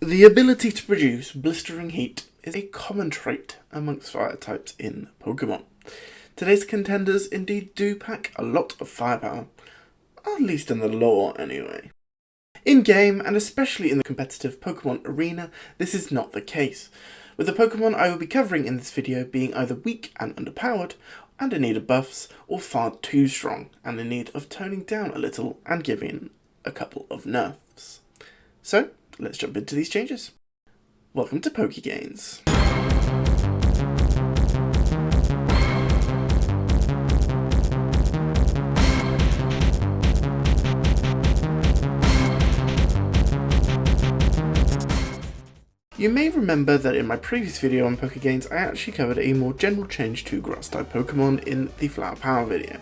The ability to produce blistering heat is a common trait amongst fire types in Pokemon. Today's contenders indeed do pack a lot of firepower, at least in the lore anyway. In-game, and especially in the competitive Pokemon arena, this is not the case, with the Pokemon I will be covering in this video being either weak and underpowered, and in need of buffs, or far too strong, and in need of toning down a little and giving a couple of nerfs. So, let's jump into these changes. Welcome to Pokégains. You may remember that in my previous video on Pokégains I actually covered a more general change to Grass-type Pokemon in the Flower Power video.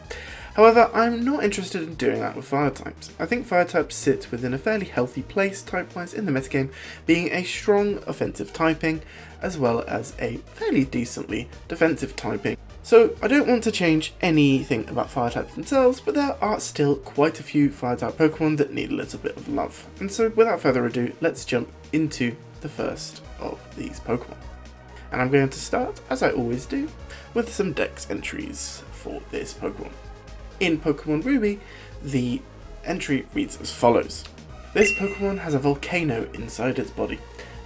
However, I'm not interested in doing that with Fire types. I think Fire types sit within a fairly healthy place type-wise in the metagame, being a strong offensive typing, as well as a fairly decently defensive typing. So I don't want to change anything about Fire types themselves, but there are still quite a few Fire type Pokemon that need a little bit of love. And so without further ado, let's jump into the first of these Pokemon. And I'm going to start, as I always do, with some dex entries for this Pokemon. In Pokemon Ruby, the entry reads as follows. This Pokemon has a volcano inside its body.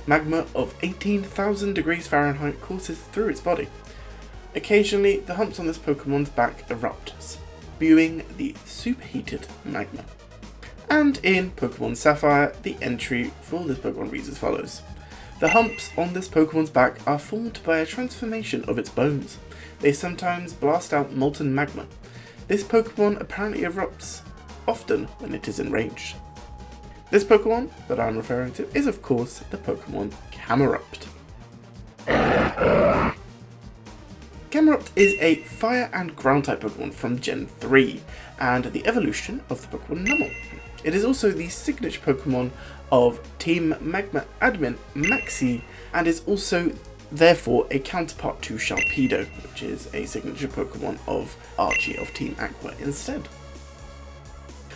Magma of 18,000 degrees Fahrenheit courses through its body. Occasionally, the humps on this Pokemon's back erupt, spewing the superheated magma. And in Pokemon Sapphire, the entry for this Pokemon reads as follows. The humps on this Pokemon's back are formed by a transformation of its bones. They sometimes blast out molten magma. This Pokemon apparently erupts often when it is enraged. This Pokemon that I'm referring to is of course the Pokemon Camerupt. Camerupt is a fire and ground type Pokemon from Gen 3 and the evolution of the Pokemon Numel. It is also the signature Pokemon of Team Magma admin Maxi and is also therefore a counterpart to Sharpedo, which is a signature Pokemon of Archie of Team Aqua instead.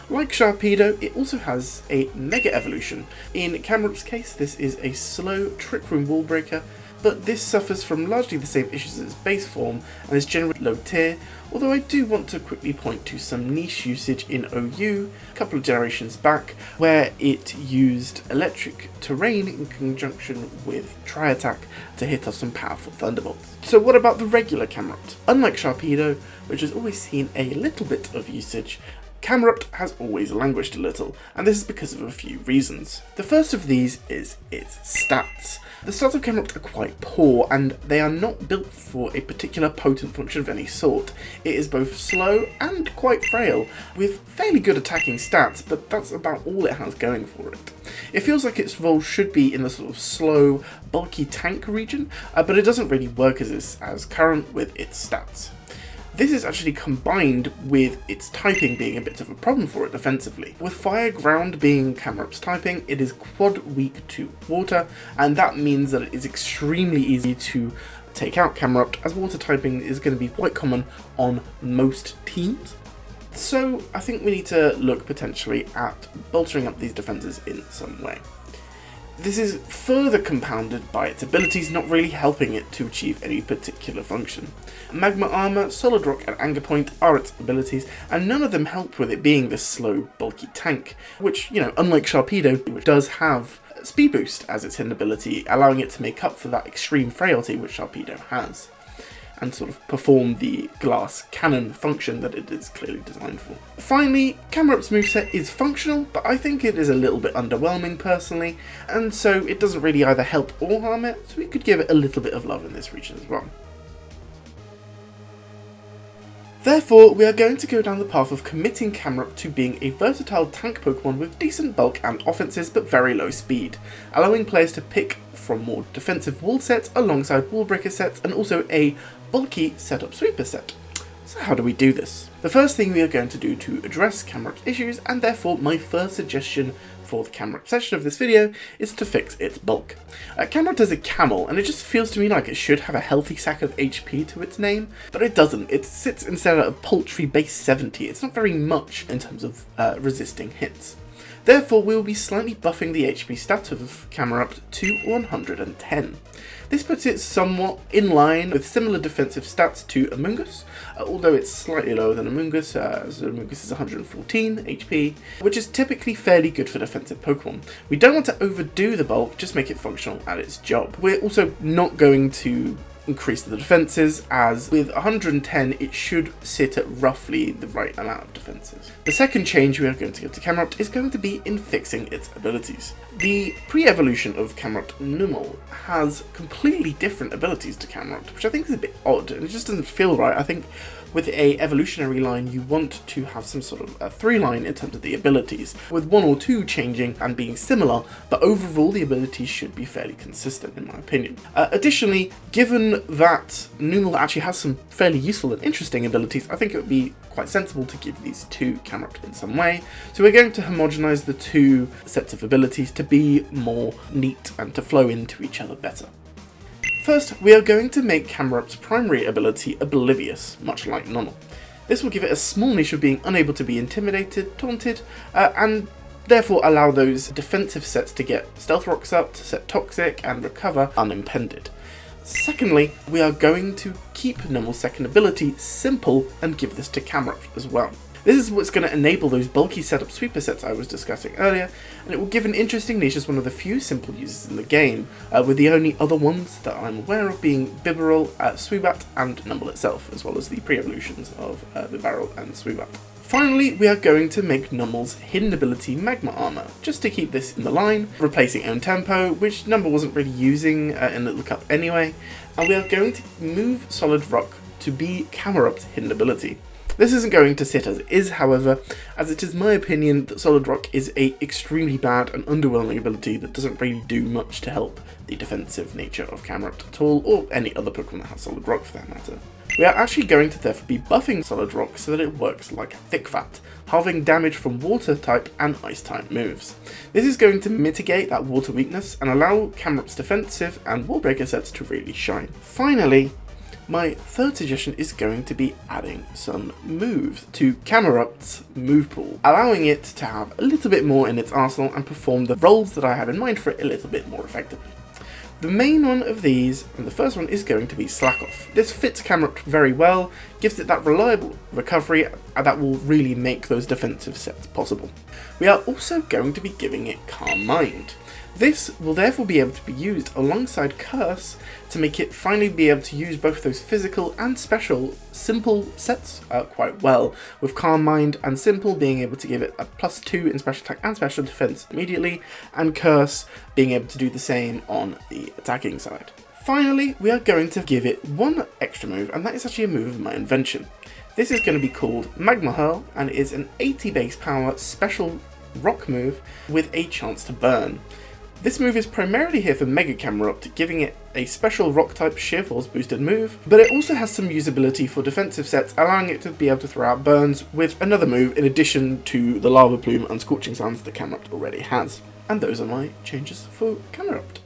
Like Sharpedo, it also has a Mega Evolution. In Camerupt's case, this is a slow Trick Room Wall Breaker, but this suffers from largely the same issues as its base form and is generally low tier, although I do want to quickly point to some niche usage in OU a couple of generations back, where it used electric terrain in conjunction with Tri-Attack to hit off some powerful thunderbolts. So what about the regular Camerupt? Unlike Sharpedo, which has always seen a little bit of usage, Camerupt has always languished a little, and this is because of a few reasons. The first of these is its stats. The stats of Camerupt are quite poor, and they are not built for a particular potent function of any sort. It is both slow and quite frail, with fairly good attacking stats, but that's about all it has going for it. It feels like its role should be in the sort of slow, bulky tank region, but it doesn't really work as current with its stats. This is actually combined with its typing being a bit of a problem for it defensively. With Fire Ground being Camerupt's typing, it is quad weak to water, and that means that it is extremely easy to take out Camerupt, as water typing is going to be quite common on most teams. So I think we need to look potentially at bolstering up these defenses in some way. This is further compounded by its abilities not really helping it to achieve any particular function. Magma Armor, Solid Rock and Anger Point are its abilities, and none of them help with it being this slow, bulky tank, which, unlike Sharpedo, which does have Speed Boost as its hidden ability, allowing it to make up for that extreme frailty which Sharpedo has, and sort of perform the glass cannon function that it is clearly designed for. Finally, Camerupt's moveset is functional, but I think it is a little bit underwhelming personally, and so it doesn't really either help or harm it, so we could give it a little bit of love in this region as well. Therefore, we are going to go down the path of committing Camerupt to being a versatile tank Pokemon with decent bulk and offenses but very low speed, allowing players to pick from more defensive wall sets alongside wall breaker sets and also a bulky setup sweeper set. So how do we do this? The first thing we are going to do to address Camerupt's issues, and therefore my first suggestion for the Camerupt section of this video, is to fix its bulk. Camerupt is a camel, and it just feels to me like it should have a healthy stack of HP to its name, but it doesn't. It sits instead at a paltry base 70. It's not very much in terms of resisting hits. Therefore, we will be slightly buffing the HP stat of Camerupt to 110. This puts it somewhat in line with similar defensive stats to Amoonguss, although it's slightly lower than Amoonguss, as Amoonguss is 114 HP, which is typically fairly good for defensive Pokemon. We don't want to overdo the bulk, just make it functional at its job. We're also not going to increase the defenses, as with 110 it should sit at roughly the right amount of defenses. The second change we are going to give to Camerupt is going to be in fixing its abilities. The pre-evolution of Camerupt Numel has completely different abilities to Camerupt, which I think is a bit odd, and it just doesn't feel right. I think with a evolutionary line you want to have some sort of a through line in terms of the abilities, with one or two changing and being similar, but overall the abilities should be fairly consistent in my opinion. Additionally, given that Numel actually has some fairly useful and interesting abilities, I think it would be quite sensible to give these to Camerupt in some way. So we're going to homogenize the two sets of abilities to be more neat and to flow into each other better. First, we are going to make Camerupt's primary ability Oblivious, much like Numel. This will give it a small niche of being unable to be intimidated, taunted, and therefore allow those defensive sets to get Stealth Rocks up, to set Toxic, and recover unimpeded. Secondly, we are going to keep Numel's second ability simple and give this to Camerupt as well. This is what's going to enable those bulky setup sweeper sets I was discussing earlier, and it will give an interesting niche as one of the few simple uses in the game, with the only other ones that I'm aware of being Bibarel, Swoobat, and Numel itself, as well as the pre-evolutions of Bibarel and Swoobat. Finally, we are going to make Numel's hidden ability Magma Armor, just to keep this in the line, replacing Own Tempo, which Numel wasn't really using in Little Cup anyway, and we are going to move Solid Rock to be Camerupt's hidden ability. This isn't going to sit as it is, however, as it is my opinion that Solid Rock is a extremely bad and underwhelming ability that doesn't really do much to help the defensive nature of Camerupt at all, or any other Pokemon that has Solid Rock for that matter. We are actually going to therefore be buffing Solid Rock so that it works like Thick Fat, halving damage from water type and ice type moves. This is going to mitigate that water weakness and allow Camerupt's defensive and wall breaker sets to really shine. Finally, my third suggestion is going to be adding some moves to Camerupt's move pool, allowing it to have a little bit more in its arsenal and perform the roles that I have in mind for it a little bit more effectively. The main one of these, and the first one, is going to be Slack Off. This fits Camerupt very well, gives it that reliable recovery that will really make those defensive sets possible. We are also going to be giving it Calm Mind. This will therefore be able to be used alongside Curse to make it finally be able to use both those physical and special simple sets quite well, with Calm Mind and Simple being able to give it a +2 in special attack and special defense immediately, and Curse being able to do the same on the attacking side. Finally, we are going to give it one extra move, and that is actually a move of my invention. This is going to be called Magma Hurl, and is an 80 base power special rock move with a chance to burn. This move is primarily here for Mega Camerupt, giving it a special rock-type Sheer Force boosted move, but it also has some usability for defensive sets, allowing it to be able to throw out burns with another move in addition to the Lava Plume and Scorching Sands that Camerupt already has. And those are my changes for Camerupt.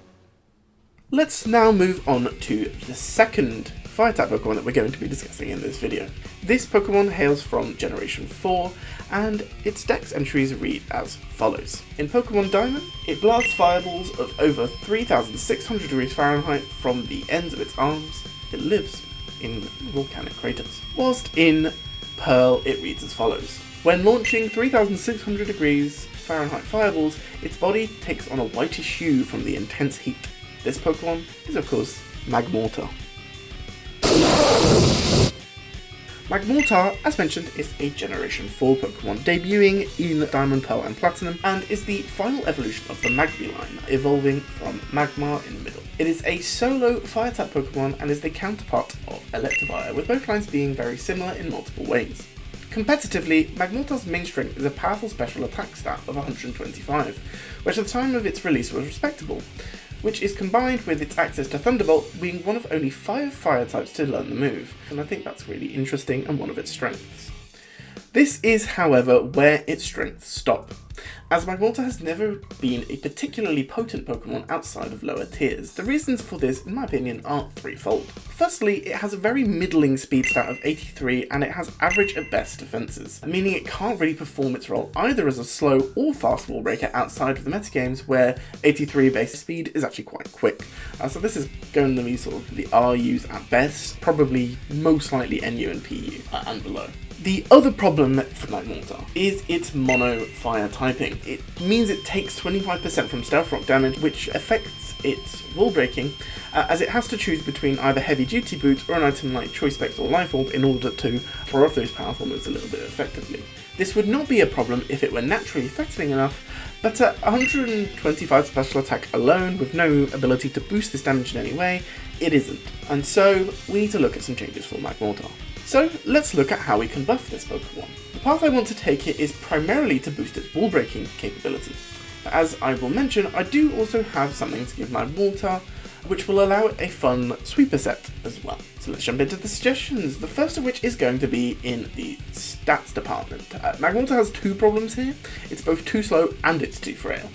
Let's now move on to the second Fire-type Pokemon that we're going to be discussing in this video. This Pokemon hails from Generation 4, and its dex entries read as follows. In Pokemon Diamond, it blasts fireballs of over 3,600 degrees Fahrenheit from the ends of its arms. It lives in volcanic craters. Whilst in Pearl, it reads as follows. When launching 3,600 degrees Fahrenheit fireballs, its body takes on a whitish hue from the intense heat. This Pokemon is, of course, Magmortar. Magmortar, as mentioned, is a Generation 4 Pokemon, debuting in Diamond, Pearl and Platinum, and is the final evolution of the Magby line, evolving from Magmar in the middle. It is a solo Fire-type Pokemon and is the counterpart of Electivire, with both lines being very similar in multiple ways. Competitively, Magmortar's main strength is a powerful special attack stat of 125, which at the time of its release was respectable, which is combined with its access to Thunderbolt being one of only 5 fire types to learn the move, and I think that's really interesting and one of its strengths. This is, however, where its strengths stop, as Magmortar has never been a particularly potent Pokemon outside of lower tiers. The reasons for this, in my opinion, are threefold. Firstly, it has a very middling speed stat of 83 and it has average at best defenses, meaning it can't really perform its role either as a slow or fast wall breaker outside of the metagames where 83 base speed is actually quite quick. So this is going to be sort of the RUs at best, probably most likely NU and PU and below. The other problem for Magmortar is its mono fire typing. It means it takes 25% from Stealth Rock damage, which affects its wall breaking, as it has to choose between either Heavy Duty Boots or an item like Choice Specs or Life Orb in order to throw off those powerful moves a little bit effectively. This would not be a problem if it were naturally threatening enough, but at 125 special attack alone, with no ability to boost this damage in any way, it isn't. And so we need to look at some changes for Magmortar. So let's look at how we can buff this Pokemon. The path I want to take it is primarily to boost its wall breaking capability. As I will mention, I do also have something to give Magmortar, which will allow it a fun sweeper set as well. So let's jump into the suggestions, the first of which is going to be in the stats department. Magmortar has two problems here. It's both too slow and it's too frail.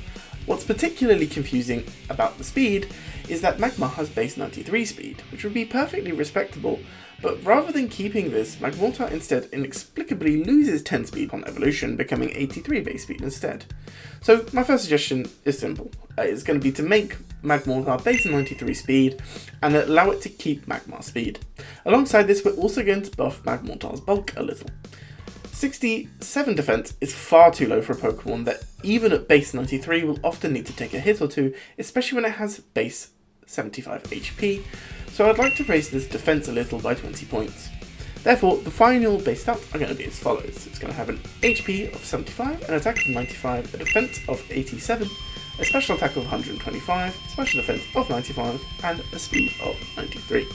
What's particularly confusing about the speed is that Magmar has base 93 speed, which would be perfectly respectable, but rather than keeping this, Magmortar instead inexplicably loses 10 speed upon evolution, becoming 83 base speed instead. So my first suggestion is simple. It's going to be to make Magmortar base 93 speed and allow it to keep Magmar speed. Alongside this, we're also going to buff Magmortar's bulk a little. 67 defense is far too low for a Pokemon that even at base 93 will often need to take a hit or two, especially when it has base 75 HP, so I'd like to raise this defense a little by 20 points. Therefore, the final base stats are going to be as follows. It's going to have an HP of 75, an attack of 95, a defense of 87, a special attack of 125, special defense of 95, and a speed of 93.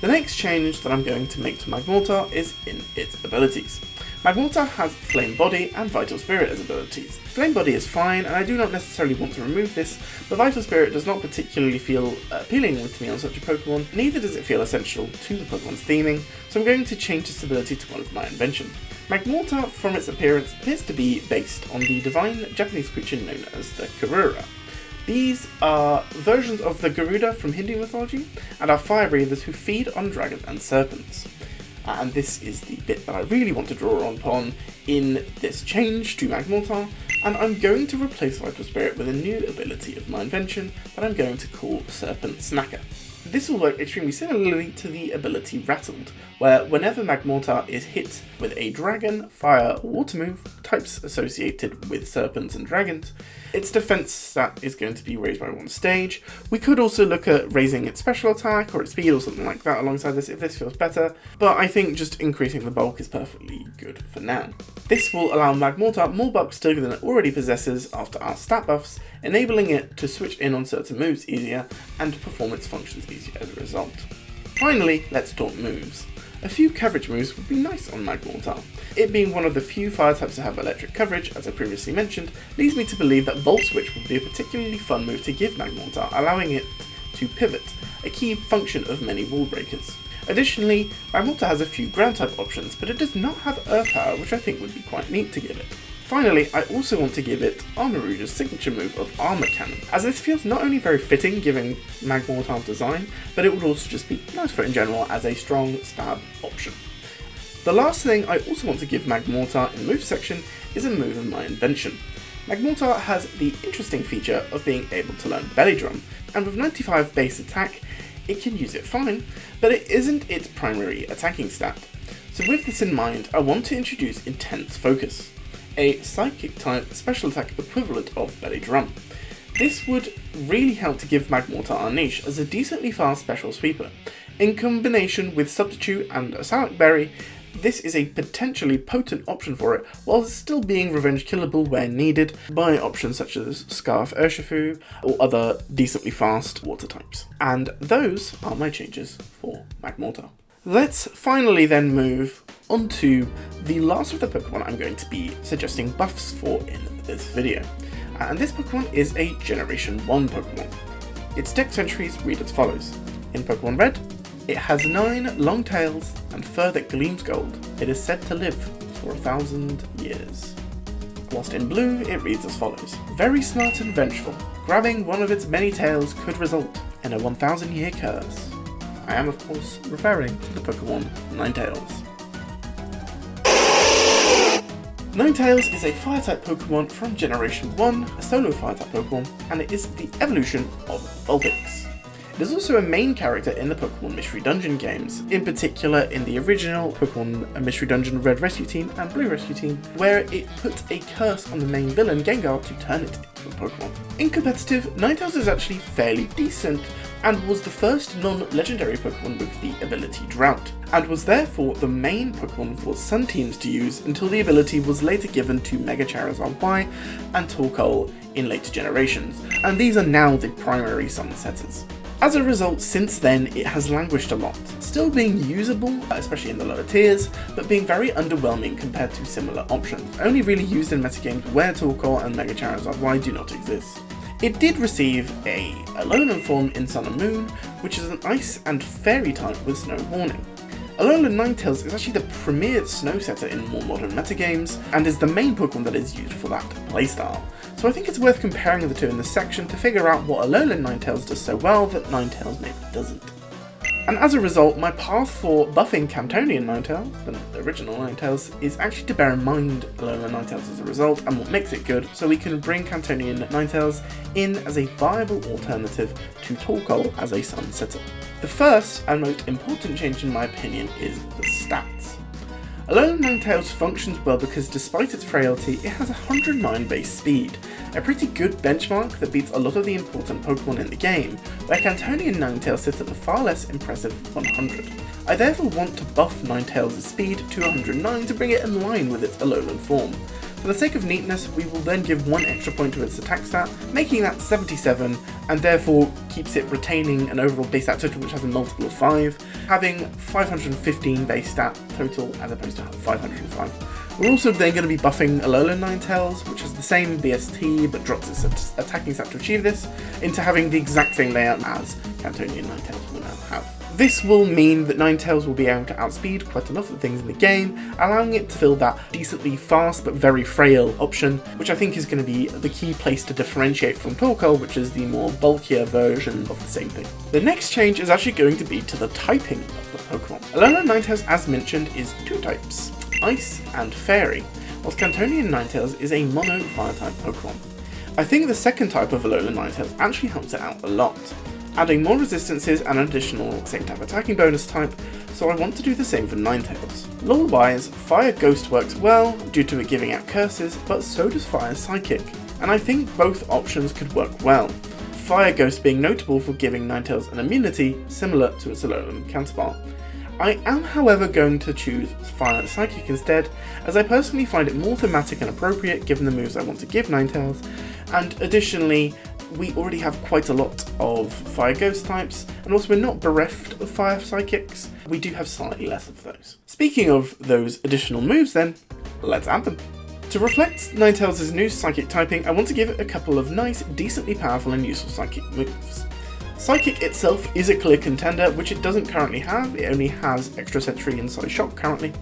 The next change that I'm going to make to Magmortar is in its abilities. Magmortar has Flame Body and Vital Spirit as abilities. Flame Body is fine, and I do not necessarily want to remove this, but Vital Spirit does not particularly feel appealing to me on such a Pokemon, neither does it feel essential to the Pokemon's theming, so I'm going to change this ability to one of my inventions. Magmortar, from its appearance, appears to be based on the divine Japanese creature known as the Karura. These are versions of the Garuda from Hindu mythology, and are fire breathers who feed on dragons and serpents. And this is the bit that I really want to draw upon in this change to Magmortar, and I'm going to replace Vital Spirit with a new ability of my invention that I'm going to call Serpent Snacker. This will work extremely similarly to the ability Rattled, where whenever Magmortar is hit with a dragon, fire, or water move, types associated with serpents and dragons, its defense stat is going to be raised by one stage. We could also look at raising its special attack or its speed or something like that alongside this if this feels better, but I think just increasing the bulk is perfectly good for now. This will allow Magmortar more bulk still than it already possesses after our stat buffs, enabling it to switch in on certain moves easier and to perform its functions easier as a result. Finally, let's talk moves. A few coverage moves would be nice on Magmortar. It being one of the few fire types to have electric coverage, as I previously mentioned, leads me to believe that Volt Switch would be a particularly fun move to give Magmortar, allowing it to pivot, a key function of many wall breakers. Additionally, Magmortar has a few ground type options, but it does not have Earth Power, which I think would be quite neat to give it. Finally, I also want to give it Armarouge's signature move of Armor Cannon, as this feels not only very fitting given Magmortar's design, but it would also just be nice for it in general as a strong stab option. The last thing I also want to give Magmortar in the move section is a move of my invention. Magmortar has the interesting feature of being able to learn Belly Drum, and with 95 base attack, it can use it fine, but it isn't its primary attacking stat. So with this in mind, I want to introduce Intense Focus, a psychic type special attack equivalent of Belly Drum. This would really help to give Magmortar a niche as a decently fast special sweeper. In combination with Substitute and a Salac Berry, this is a potentially potent option for it, while still being revenge killable where needed by options such as Scarf Urshifu or other decently fast water types. And those are my changes for Magmortar. Let's finally then move on to the last of the Pokemon I'm going to be suggesting buffs for in this video. And this Pokemon is a Generation 1 Pokemon. Its Dex entries read as follows. In Pokemon Red, it has 9 long tails and fur that gleams gold. It is said to live. for 1,000 years. Whilst in blue, it reads as follows. Very smart and vengeful. Grabbing one of its many tails could result in a 1,000-year curse. I am, of course, referring to the Pokemon Ninetales. Ninetales is a Fire-type Pokemon from Generation 1, a solo Fire-type Pokemon, and it is the evolution of Vulpix. It is also a main character in the Pokemon Mystery Dungeon games, in particular in the original Pokemon Mystery Dungeon Red Rescue Team and Blue Rescue Team, where it put a curse on the main villain Gengar to turn it into a Pokemon. In competitive, Ninetales is actually fairly decent, and was the first non-legendary Pokemon with the ability Drought, and was therefore the main Pokemon for Sun teams to use until the ability was later given to Mega Charizard Y and Torkoal in later generations, and these are now the primary Sun setters. As a result, since then, it has languished a lot, still being usable, especially in the lower tiers, but being very underwhelming compared to similar options, only really used in metagames where Torkoal and Mega Charizard Y do not exist. It did receive a Alolan form in Sun and Moon, which is an Ice and Fairy type with Snow Warning. Alolan Ninetales is actually the premier snow setter in more modern metagames, and is the main Pokemon that is used for that playstyle. So I think it's worth comparing the two in this section to figure out what Alolan Ninetales does so well that Ninetales maybe doesn't. And as a result, my path for buffing Cantonian Ninetales, the original Ninetales, is actually to bear in mind Alolan Ninetales as a result and what makes it good, so we can bring Cantonian Ninetales in as a viable alternative to Torkoal as a Sun setter. The first and most important change in my opinion is the stats. Alolan Ninetales functions well because despite its frailty, it has 109 base speed, a pretty good benchmark that beats a lot of the important Pokemon in the game, where Cantonian Ninetales sits at the far less impressive 100. I therefore want to buff Ninetales' speed to 109 to bring it in line with its Alolan form. For the sake of neatness, we will then give 1 extra point to its attack stat, making that 77, and therefore keeps it retaining an overall base stat total which has a multiple of 5, having 515 base stat total as opposed to 505. We're also then going to be buffing Alolan Ninetales, which has the same BST but drops its attacking stat to achieve this, into having the exact same layout as Cantonian Ninetales will now have. This will mean that Ninetales will be able to outspeed quite a lot of things in the game, allowing it to fill that decently fast but very frail option, which I think is going to be the key place to differentiate from Torkoal, which is the more bulkier version of the same thing. The next change is actually going to be to the typing of the Pokemon. Alolan Ninetales, as mentioned, is 2 types, Ice and Fairy, whilst Cantonian Ninetales is a mono Fire-type Pokemon. I think the second type of Alolan Ninetales actually helps it out a lot, adding more resistances and an additional same type attacking bonus type, so I want to do the same for Ninetales. Lore-wise, Fire Ghost works well due to it giving out curses, but so does Fire Psychic, and I think both options could work well. Fire Ghost being notable for giving Ninetales an immunity similar to its Alolan counterpart. I am, however, going to choose Fire Psychic instead, as I personally find it more thematic and appropriate given the moves I want to give Ninetales, and additionally, we already have quite a lot of Fire Ghost types, and also we're not bereft of Fire Psychics, we do have slightly less of those. Speaking of those additional moves then, let's add them. To reflect Ninetales' new Psychic typing, I want to give it a couple of nice, decently powerful and useful Psychic moves. Psychic itself is a clear contender, which it doesn't currently have, it only has Extra Sentry and Psy Shock currently,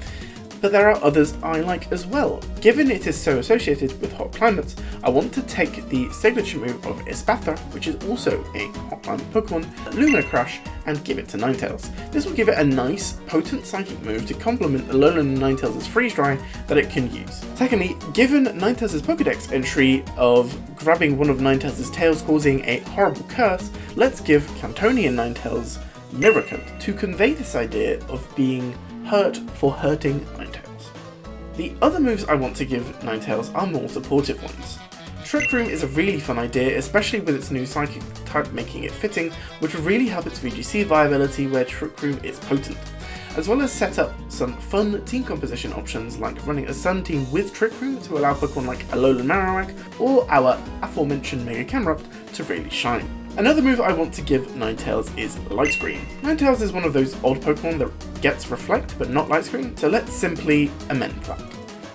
but there are others I like as well. Given it is so associated with hot climates, I want to take the signature move of Espathra, which is also a hot climate Pokemon, Lumina Crush, and give it to Ninetales. This will give it a nice, potent psychic move to complement Alolan Ninetales' Freeze Dry that it can use. Secondly, given Ninetales' Pokédex entry of grabbing one of Ninetales' tails causing a horrible curse, let's give Cantonian Ninetales Mirror Coat to convey this idea of being hurt for hurting Ninetales. The other moves I want to give Ninetales are more supportive ones. Trick Room is a really fun idea, especially with its new Psychic type making it fitting, which will really help its VGC viability where Trick Room is potent, as well as set up some fun team composition options like running a Sun team with Trick Room to allow Pokemon like Alolan Marowak or our aforementioned Mega Camerupt to really shine. Another move I want to give Ninetales is Light Screen. Ninetales is one of those odd Pokemon that gets Reflect but not Light Screen, so let's simply amend that.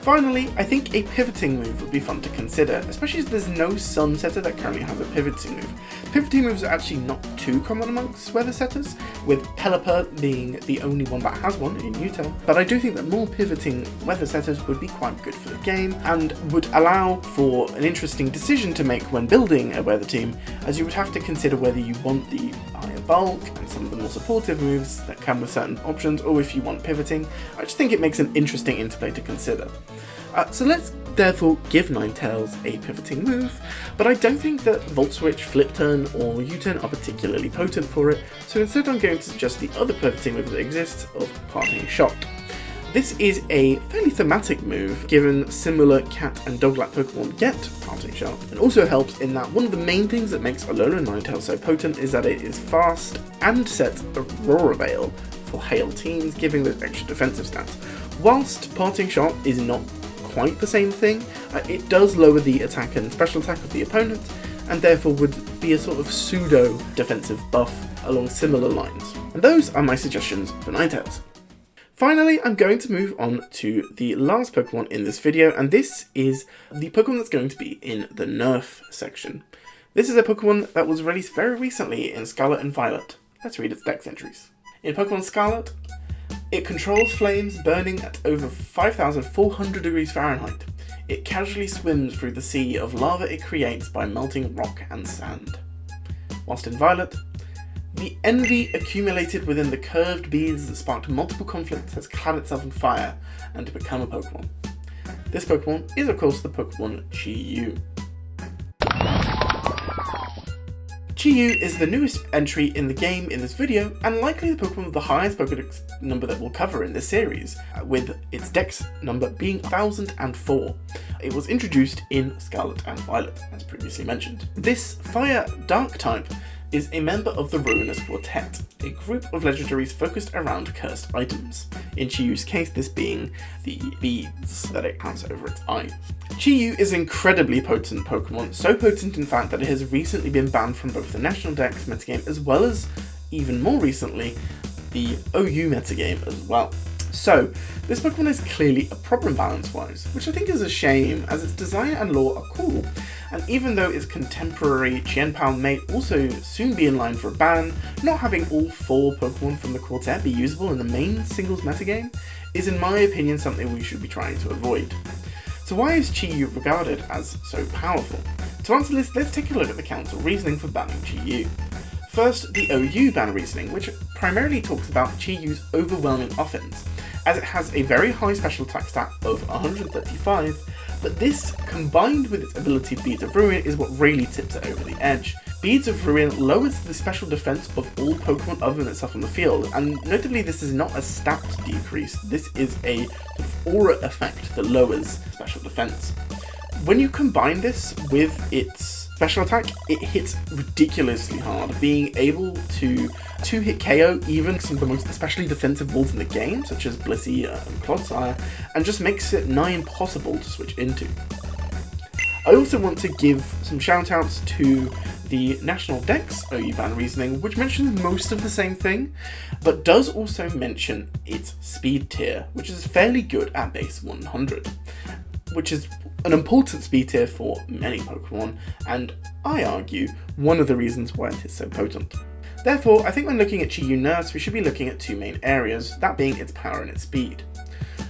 Finally, I think a pivoting move would be fun to consider, especially as there's no sun setter that currently has a pivoting move. Pivoting moves are actually not too common amongst weather setters, with Pelipper being the only one that has one in Utel, but I do think that more pivoting weather setters would be quite good for the game, and would allow for an interesting decision to make when building a weather team, as you would have to consider whether you want the higher bulk and some of the more supportive moves that come with certain options, or if you want pivoting. I just think it makes an interesting interplay to consider. So let's therefore give Ninetales a pivoting move, but I don't think that Volt Switch, Flip Turn, or U-Turn are particularly potent for it, so instead I'm going to suggest the other pivoting move that exists of Parting Shot. This is a fairly thematic move, given similar cat and dog-like Pokemon get Parting Shot, and also helps in that one of the main things that makes Alolan Ninetales so potent is that it is fast and sets Aurora Veil for Hail teams, giving those extra defensive stats. Whilst Parting Shot is not quite the same thing, it does lower the attack and special attack of the opponent, and therefore would be a sort of pseudo defensive buff along similar lines. And those are my suggestions for Ninetales. Finally, I'm going to move on to the last Pokemon in this video, and this is the Pokemon that's going to be in the Nerf section. This is a Pokemon that was released very recently in Scarlet and Violet. Let's read its dex entries. In Pokemon Scarlet, it controls flames burning at over 5,400 degrees Fahrenheit. It casually swims through the sea of lava it creates by melting rock and sand. Whilst in Violet, the envy accumulated within the curved beads that sparked multiple conflicts has clad itself in fire and to become a Pokemon. This Pokemon is of course the Pokemon Chi-Yu. Chi-Yu is the newest entry in the game in this video, and likely the Pokemon with the highest Pokédex number that we'll cover in this series, with its Dex number being 1004. It was introduced in Scarlet and Violet, as previously mentioned. This Fire Dark type is a member of the Ruinous Quartet, a group of legendaries focused around cursed items. In Chi-Yu's case, this being the beads that it has over its eyes. Chi-Yu is an incredibly potent Pokemon, so potent in fact that it has recently been banned from both the National Dex metagame as well as, even more recently, the OU metagame as well. So, this Pokemon is clearly a problem balance-wise, which I think is a shame, as its design and lore are cool, and even though its contemporary Chien-Pao may also soon be in line for a ban, not having all 4 Pokemon from the quartet be usable in the main singles metagame is in my opinion something we should be trying to avoid. So why is Chi-Yu regarded as so powerful? To answer this, let's take a look at the council reasoning for banning Chi-Yu. First, the OU ban reasoning, which primarily talks about Chi-Yu's overwhelming offense, as it has a very high special attack stat of 135, but this, combined with its ability Beads of Ruin, is what really tips it over the edge. Beads of Ruin lowers the special defense of all Pokemon other than itself on the field, and notably this is not a stat decrease, this is a sort of aura effect that lowers special defense. When you combine this with its special attack, it hits ridiculously hard, being able to 2-hit KO even some of the most especially defensive walls in the game, such as Blissey and Clodsire, and just makes it nigh impossible to switch into. I also want to give some shoutouts to the National Dex OU ban reasoning, which mentions most of the same thing, but does also mention its speed tier, which is fairly good at base 100. Which is an important speed tier for many Pokemon, and I argue one of the reasons why it is so potent. Therefore, I think when looking at Chi-Yu nerfs, we should be looking at 2 main areas, that being its power and its speed.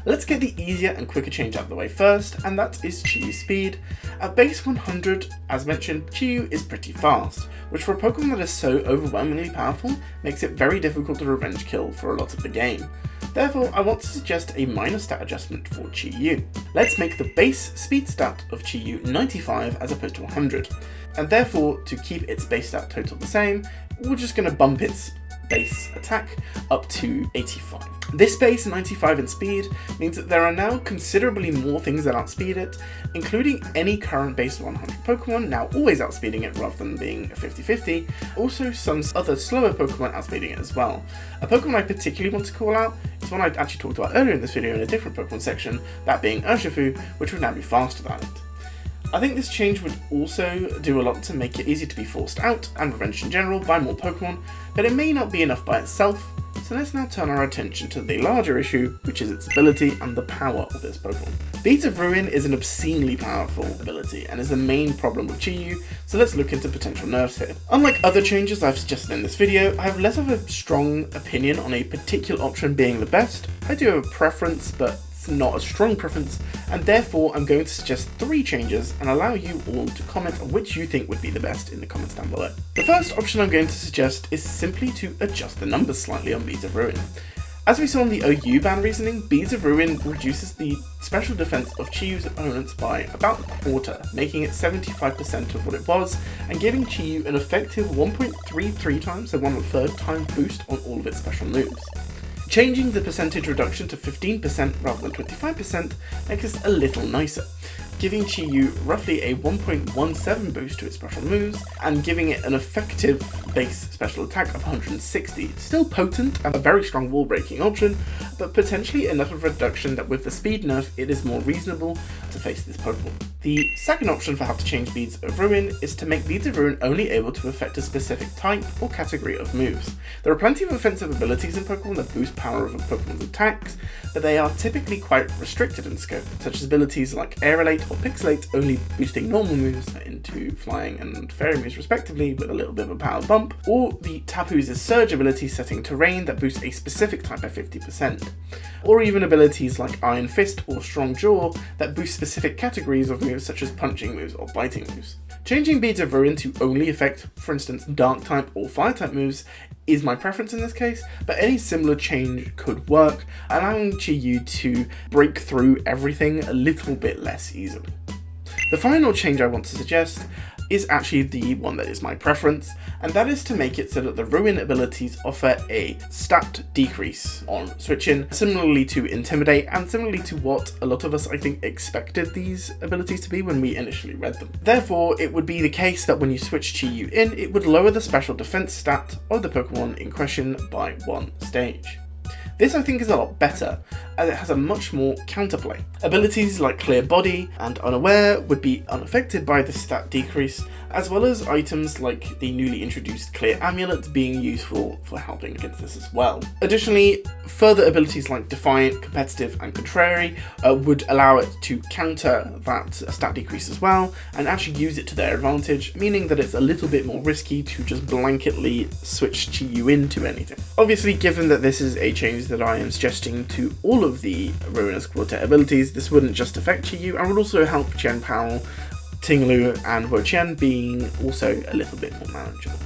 Let's get the easier and quicker change out of the way first, and that is Chi-Yu's speed. At base 100, as mentioned, Chi-Yu is pretty fast, which for a Pokemon that is so overwhelmingly powerful, makes it very difficult to revenge kill for a lot of the game. Therefore, I want to suggest a minor stat adjustment for Chi-Yu. Let's make the base speed stat of Chi-Yu 95 as opposed to 100, and therefore, to keep its base stat total the same, we're just going to bump its base attack up to 85. This base 95 in speed means that there are now considerably more things that outspeed it, including any current base 100 Pokemon now always outspeeding it rather than being a 50-50, also some other slower Pokemon outspeeding it as well. A Pokemon I particularly want to call out is one I actually talked about earlier in this video in a different Pokemon section, that being Urshifu, which would now be faster than it. I think this change would also do a lot to make it easier to be forced out, and revenged in general, by more Pokemon, but it may not be enough by itself, So let's now turn our attention to the larger issue, which is its ability and the power of this Pokemon. Beads of Ruin is an obscenely powerful ability and is the main problem with Chi-Yu, so let's look into potential nerfs here. Unlike other changes I've suggested in this video, I have less of a strong opinion on a particular option being the best. I do have a preference, but it's not a strong preference, and therefore I'm going to suggest 3 changes and allow you all to comment on which you think would be the best in the comments down below. The first option I'm going to suggest is simply to adjust the numbers slightly on Beads of Ruin. As we saw in the OU ban reasoning, Beads of Ruin reduces the special defense of Chi-Yu's opponents by about a quarter, making it 75% of what it was, and giving Chi-Yu an effective 1.33 times, so 1/3 time boost on all of its special moves. Changing the percentage reduction to 15% rather than 25% makes this a little nicer, giving Chi-Yu roughly a 1.17 boost to its special moves, and giving it an effective base special attack of 160. Still potent and a very strong wall breaking option, but potentially enough of a reduction that with the speed nerf it is more reasonable to face this Pokemon. The second option for how to change Beads of Ruin is to make Beads of Ruin only able to affect a specific type or category of moves. There are plenty of offensive abilities in Pokemon that boost power of a Pokemon's attacks, but they are typically quite restricted in scope, such as abilities like Aerolate or Pixelate only boosting normal moves into flying and fairy moves respectively with a little bit of a power bump, or the Tapu's Surge ability setting Terrain that boosts a specific type by 50%, or even abilities like Iron Fist or Strong Jaw that boost specific categories of moves such as punching moves or biting moves. Changing Beads of Ruin to only affect, for instance, Dark type or Fire type moves is my preference in this case, but any similar change could work, allowing Chi-Yu to break through everything a little bit less easily. The final change I want to suggest is actually the one that is my preference, and that is to make it so that the Ruin abilities offer a stat decrease on switch-in, similarly to Intimidate, and similarly to what a lot of us I think expected these abilities to be when we initially read them. Therefore, it would be the case that when you switch Chi-Yu in, it would lower the special defense stat of the Pokemon in question by 1 stage. This I think is a lot better, as it has a much more counterplay. Abilities like Clear Body and Unaware would be unaffected by this stat decrease, as well as items like the newly introduced Clear Amulet being useful for helping against this as well. Additionally, further abilities like Defiant, Competitive and Contrary would allow it to counter that stat decrease as well, and actually use it to their advantage, meaning that it's a little bit more risky to just blanketly switch Chi-Yu into anything. Obviously, given that this is a change that I am suggesting to all of the Ruinous Quartet abilities, this wouldn't just affect Chi-Yu and would also help Chen Pao, Tinglu and Wo-Chien being also a little bit more manageable.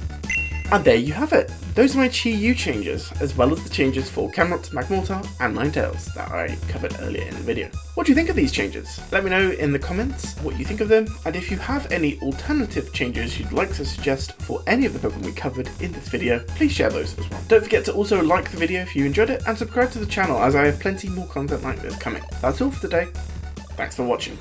And there you have it. Those are my Chi-Yu changes, as well as the changes for Camelot, Magmortar and Ninetales that I covered earlier in the video. What do you think of these changes? Let me know in the comments what you think of them, and if you have any alternative changes you'd like to suggest for any of the Pokemon we covered in this video, please share those as well. Don't forget to also like the video if you enjoyed it, and subscribe to the channel as I have plenty more content like this coming. That's all for today. Thanks for watching.